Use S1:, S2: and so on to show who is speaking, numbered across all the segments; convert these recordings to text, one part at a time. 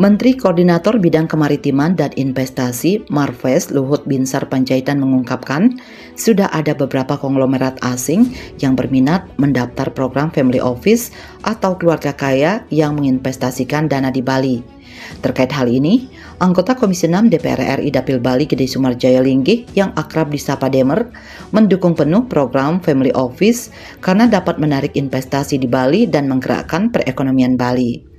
S1: Menteri Koordinator Bidang Kemaritiman dan Investasi Marves Luhut Binsar Panjaitan mengungkapkan, sudah ada beberapa konglomerat asing yang berminat mendaftar program Family Office atau keluarga kaya yang menginvestasikan dana di Bali. Terkait hal ini, anggota Komisi 6 DPR RI Dapil Bali Gede Sumarjaya Linggih yang akrab disapa Demer mendukung penuh program Family Office karena dapat menarik investasi di Bali dan menggerakkan perekonomian Bali.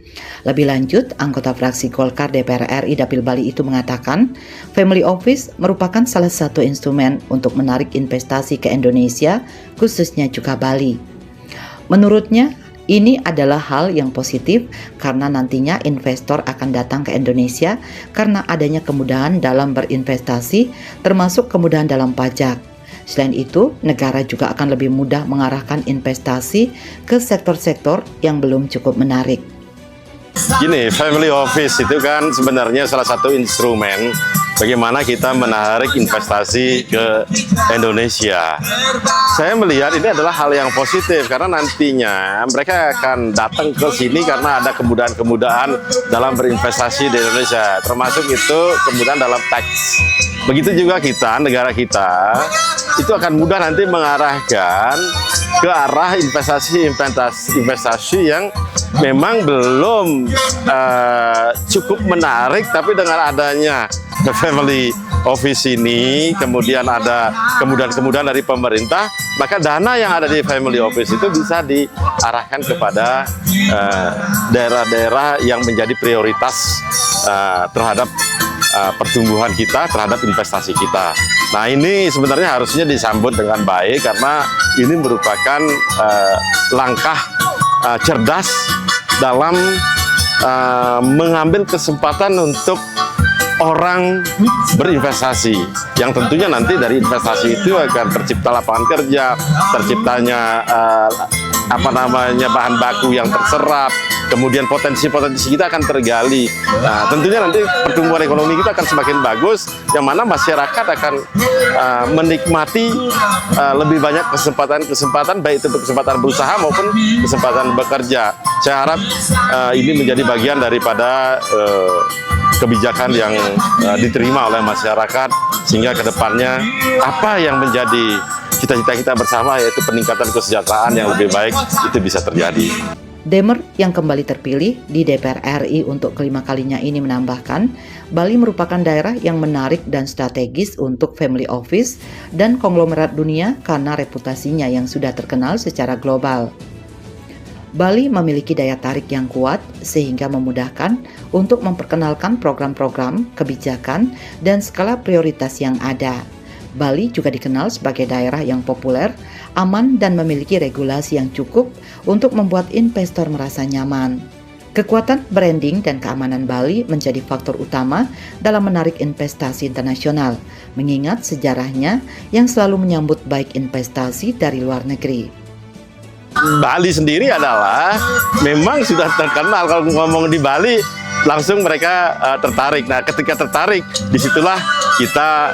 S1: Lebih lanjut, anggota fraksi Golkar DPR RI Dapil Bali itu mengatakan, Family Office merupakan salah satu instrumen untuk menarik investasi ke Indonesia, khususnya juga Bali. Menurutnya, ini adalah hal yang positif karena nantinya investor akan datang ke Indonesia karena adanya kemudahan dalam berinvestasi, termasuk kemudahan dalam pajak. Selain itu, negara juga akan lebih mudah mengarahkan investasi ke sektor-sektor yang belum cukup menarik.
S2: Gini, Family Office itu kan sebenarnya salah satu instrumen bagaimana kita menarik investasi ke Indonesia. Saya melihat ini adalah hal yang positif karena nantinya mereka akan datang ke sini karena ada kemudahan-kemudahan dalam berinvestasi di Indonesia, termasuk itu kemudahan dalam tax. Begitu juga kita, negara kita, itu akan mudah nanti mengarahkan ke arah investasi yang memang belum cukup menarik, tapi dengan adanya Family Office ini, kemudian ada kemudahan-kemudahan dari pemerintah, maka dana yang ada di Family Office itu bisa diarahkan kepada daerah-daerah yang menjadi prioritas terhadap pertumbuhan kita, terhadap investasi kita. Nah, ini sebenarnya harusnya disambut dengan baik karena ini merupakan langkah cerdas dalam mengambil kesempatan untuk orang berinvestasi, yang tentunya nanti dari investasi itu akan tercipta lapangan kerja, terciptanya bahan baku yang terserap, kemudian potensi-potensi kita akan tergali. Nah, tentunya nanti pertumbuhan ekonomi kita akan semakin bagus, yang mana masyarakat akan menikmati lebih banyak kesempatan, baik itu kesempatan berusaha maupun kesempatan bekerja. Saya harap ini menjadi bagian daripada kebijakan yang diterima oleh masyarakat, sehingga kedepannya apa yang menjadi cita-cita kita bersama, yaitu peningkatan kesejahteraan yang lebih baik, itu bisa terjadi.
S1: Demer yang kembali terpilih di DPR RI untuk kelima kalinya ini menambahkan, Bali merupakan daerah yang menarik dan strategis untuk Family Office dan konglomerat dunia karena reputasinya yang sudah terkenal secara global. Bali memiliki daya tarik yang kuat sehingga memudahkan untuk memperkenalkan program-program, kebijakan, dan skala prioritas yang ada. Bali juga dikenal sebagai daerah yang populer, aman, dan memiliki regulasi yang cukup untuk membuat investor merasa nyaman. Kekuatan branding dan keamanan Bali menjadi faktor utama dalam menarik investasi internasional, mengingat sejarahnya yang selalu menyambut baik investasi dari luar negeri.
S2: Bali sendiri adalah memang sudah terkenal, kalau ngomong di Bali langsung mereka tertarik. Nah, ketika tertarik, disitulah kita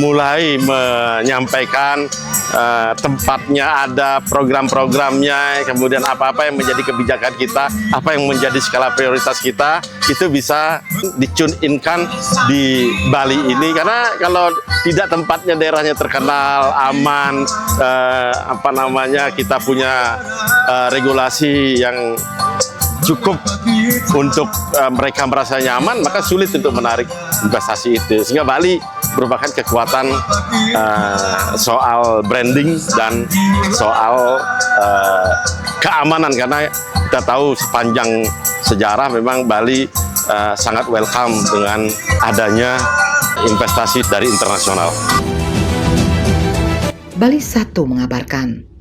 S2: mulai menyampaikan tempatnya, ada program-programnya, kemudian apa-apa yang menjadi kebijakan kita, apa yang menjadi skala prioritas kita, itu bisa di-tune-in-kan di Bali ini. Karena kalau tidak tempatnya, daerahnya terkenal, aman, kita punya regulasi yang cukup untuk mereka merasa nyaman, maka sulit untuk menarik investasi itu. Sehingga Bali merupakan kekuatan soal branding dan soal keamanan, karena kita tahu sepanjang sejarah memang Bali sangat welcome dengan adanya investasi dari internasional.
S1: Bali 1 mengabarkan.